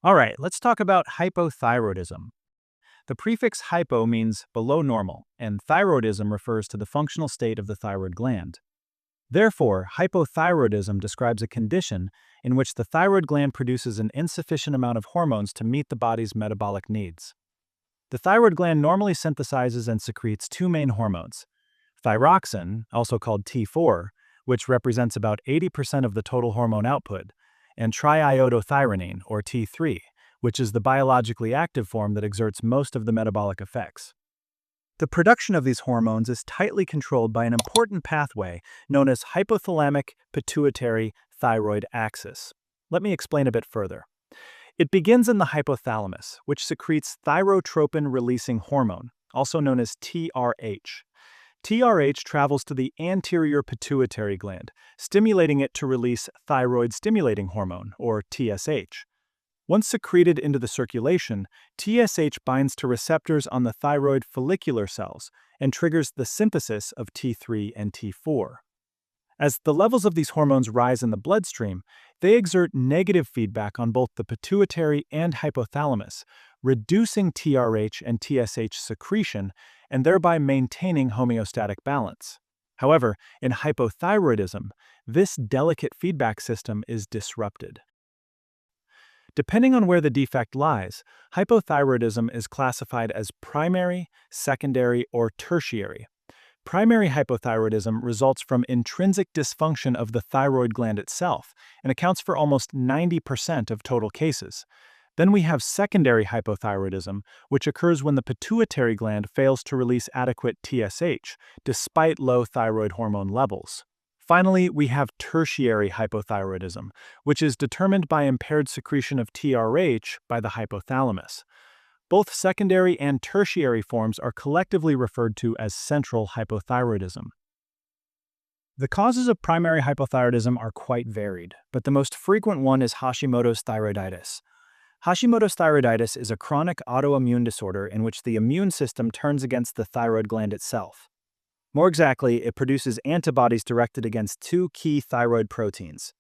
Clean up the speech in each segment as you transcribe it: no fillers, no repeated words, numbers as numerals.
All right, let's talk about hypothyroidism. The prefix hypo means below normal, and thyroidism refers to the functional state of the thyroid gland. Therefore, hypothyroidism describes a condition in which the thyroid gland produces an insufficient amount of hormones to meet the body's metabolic needs. The thyroid gland normally synthesizes and secretes two main hormones: thyroxine, also called T4, which represents about 80% of the total hormone output, and triiodothyronine, or T3, which is the biologically active form that exerts most of the metabolic effects. The production of these hormones is tightly controlled by an important pathway known as hypothalamic pituitary thyroid axis. Let me explain a bit further. It begins in the hypothalamus, which secretes thyrotropin-releasing hormone, also known as TRH. TRH travels to the anterior pituitary gland, stimulating it to release thyroid-stimulating hormone, or TSH. Once secreted into the circulation, TSH binds to receptors on the thyroid follicular cells and triggers the synthesis of T3 and T4. As the levels of these hormones rise in the bloodstream, they exert negative feedback on both the pituitary and hypothalamus, reducing TRH and TSH secretion and thereby maintaining homeostatic balance. However, in hypothyroidism, this delicate feedback system is disrupted. Depending on where the defect lies, hypothyroidism is classified as primary, secondary, or tertiary. Primary hypothyroidism results from intrinsic dysfunction of the thyroid gland itself and accounts for almost 90% of total cases. Then we have secondary hypothyroidism, which occurs when the pituitary gland fails to release adequate TSH, despite low thyroid hormone levels. Finally, we have tertiary hypothyroidism, which is determined by impaired secretion of TRH by the hypothalamus. Both secondary and tertiary forms are collectively referred to as central hypothyroidism. The causes of primary hypothyroidism are quite varied, but the most frequent one is Hashimoto's thyroiditis. Hashimoto's thyroiditis is a chronic autoimmune disorder in which the immune system turns against the thyroid gland itself. More exactly, it produces antibodies directed against two key thyroid proteins: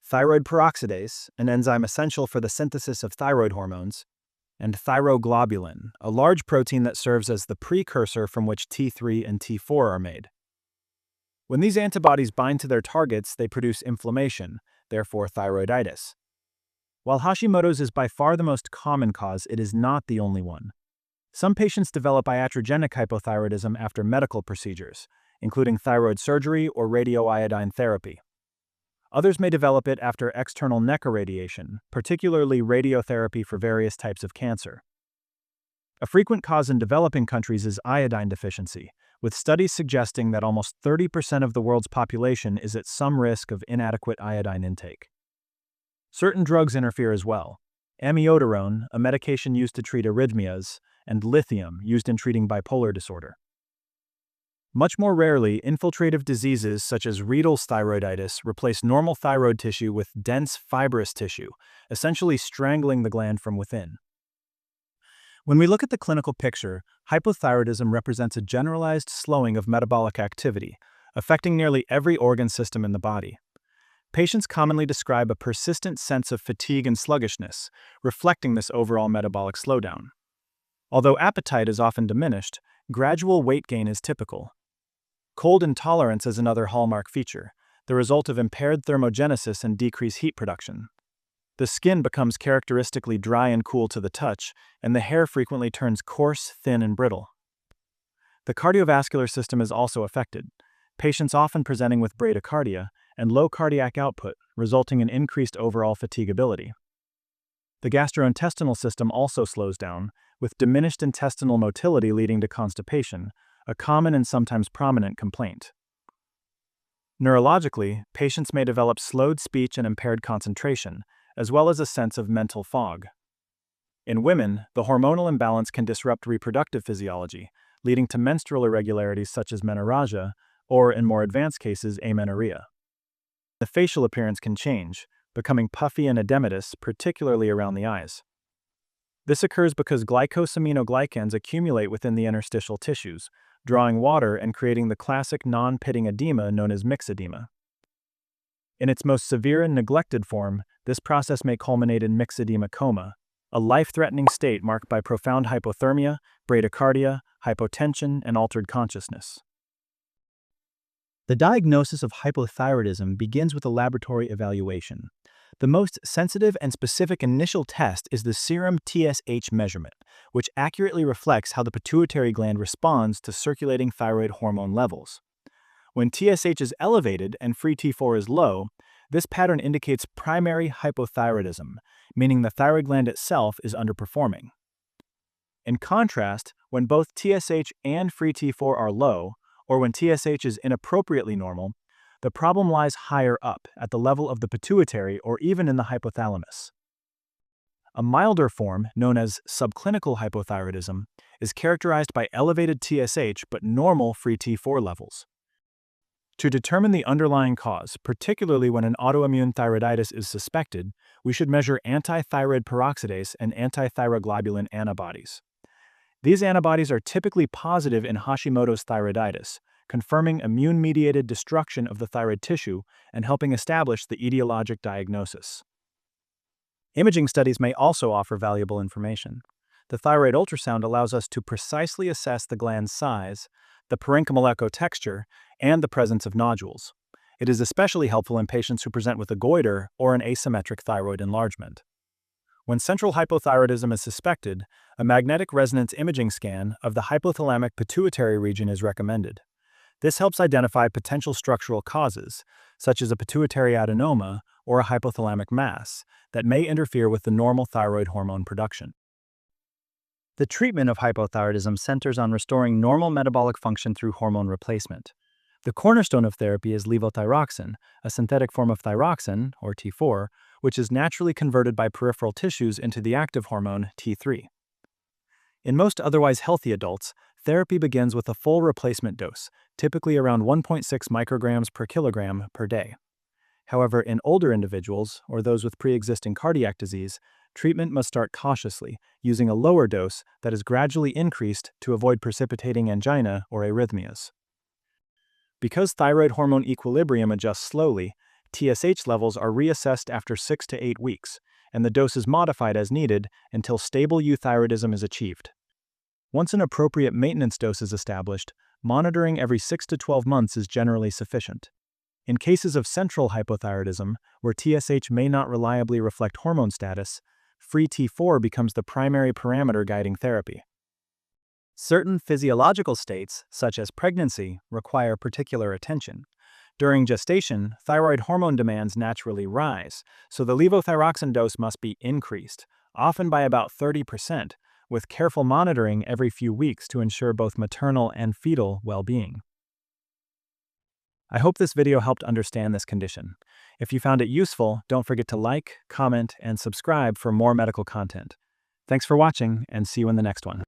thyroid peroxidase, an enzyme essential for the synthesis of thyroid hormones, and thyroglobulin, a large protein that serves as the precursor from which T3 and T4 are made. When these antibodies bind to their targets, they produce inflammation, therefore thyroiditis. While Hashimoto's is by far the most common cause, it is not the only one. Some patients develop iatrogenic hypothyroidism after medical procedures, including thyroid surgery or radioiodine therapy. Others may develop it after external NECA radiation, particularly radiotherapy for various types of cancer. A frequent cause in developing countries is iodine deficiency, with studies suggesting that almost 30% of the world's population is at some risk of inadequate iodine intake. Certain drugs interfere as well. Amiodarone, a medication used to treat arrhythmias, and lithium, used in treating bipolar disorder. Much more rarely, infiltrative diseases such as Riedel's thyroiditis replace normal thyroid tissue with dense fibrous tissue, essentially strangling the gland from within. When we look at the clinical picture, hypothyroidism represents a generalized slowing of metabolic activity, affecting nearly every organ system in the body. Patients commonly describe a persistent sense of fatigue and sluggishness, reflecting this overall metabolic slowdown. Although appetite is often diminished, gradual weight gain is typical. Cold intolerance is another hallmark feature, the result of impaired thermogenesis and decreased heat production. The skin becomes characteristically dry and cool to the touch, and the hair frequently turns coarse, thin, and brittle. The cardiovascular system is also affected, patients often presenting with bradycardia and low cardiac output, resulting in increased overall fatigability. The gastrointestinal system also slows down, with diminished intestinal motility leading to constipation, a common and sometimes prominent complaint. Neurologically, patients may develop slowed speech and impaired concentration, as well as a sense of mental fog. In women, the hormonal imbalance can disrupt reproductive physiology, leading to menstrual irregularities such as menorrhagia, or in more advanced cases, amenorrhea. The facial appearance can change, becoming puffy and edematous, particularly around the eyes. This occurs because glycosaminoglycans accumulate within the interstitial tissues, drawing water and creating the classic non-pitting edema known as myxedema. In its most severe and neglected form, this process may culminate in myxedema coma, a life-threatening state marked by profound hypothermia, bradycardia, hypotension, and altered consciousness. The diagnosis of hypothyroidism begins with a laboratory evaluation. The most sensitive and specific initial test is the serum TSH measurement, which accurately reflects how the pituitary gland responds to circulating thyroid hormone levels. When TSH is elevated and free T4 is low, this pattern indicates primary hypothyroidism, meaning the thyroid gland itself is underperforming. In contrast, when both TSH and free T4 are low, or when TSH is inappropriately normal, the problem lies higher up, at the level of the pituitary or even in the hypothalamus. A milder form, known as subclinical hypothyroidism, is characterized by elevated TSH but normal free T4 levels. To determine the underlying cause, particularly when an autoimmune thyroiditis is suspected, we should measure anti-thyroid peroxidase and anti-thyroglobulin antibodies. These antibodies are typically positive in Hashimoto's thyroiditis, confirming immune-mediated destruction of the thyroid tissue and helping establish the etiologic diagnosis. Imaging studies may also offer valuable information. The thyroid ultrasound allows us to precisely assess the gland's size, the parenchymal echo texture, and the presence of nodules. It is especially helpful in patients who present with a goiter or an asymmetric thyroid enlargement. When central hypothyroidism is suspected, a magnetic resonance imaging scan of the hypothalamic pituitary region is recommended. This helps identify potential structural causes, such as a pituitary adenoma or a hypothalamic mass, that may interfere with the normal thyroid hormone production. The treatment of hypothyroidism centers on restoring normal metabolic function through hormone replacement. The cornerstone of therapy is levothyroxine, a synthetic form of thyroxine, or T4, which is naturally converted by peripheral tissues into the active hormone T3. In most otherwise healthy adults, therapy begins with a full replacement dose, typically around 1.6 micrograms per kilogram per day. However, in older individuals, or those with pre-existing cardiac disease, treatment must start cautiously, using a lower dose that is gradually increased to avoid precipitating angina or arrhythmias. Because thyroid hormone equilibrium adjusts slowly, TSH levels are reassessed after 6 to 8 weeks, and the dose is modified as needed until stable euthyroidism is achieved. Once an appropriate maintenance dose is established, monitoring every 6 to 12 months is generally sufficient. In cases of central hypothyroidism, where TSH may not reliably reflect hormone status, free T4 becomes the primary parameter guiding therapy. Certain physiological states, such as pregnancy, require particular attention. During gestation, thyroid hormone demands naturally rise, so the levothyroxine dose must be increased, often by about 30%, with careful monitoring every few weeks to ensure both maternal and fetal well-being. I hope this video helped understand this condition. If you found it useful, don't forget to like, comment, and subscribe for more medical content. Thanks for watching, and see you in the next one.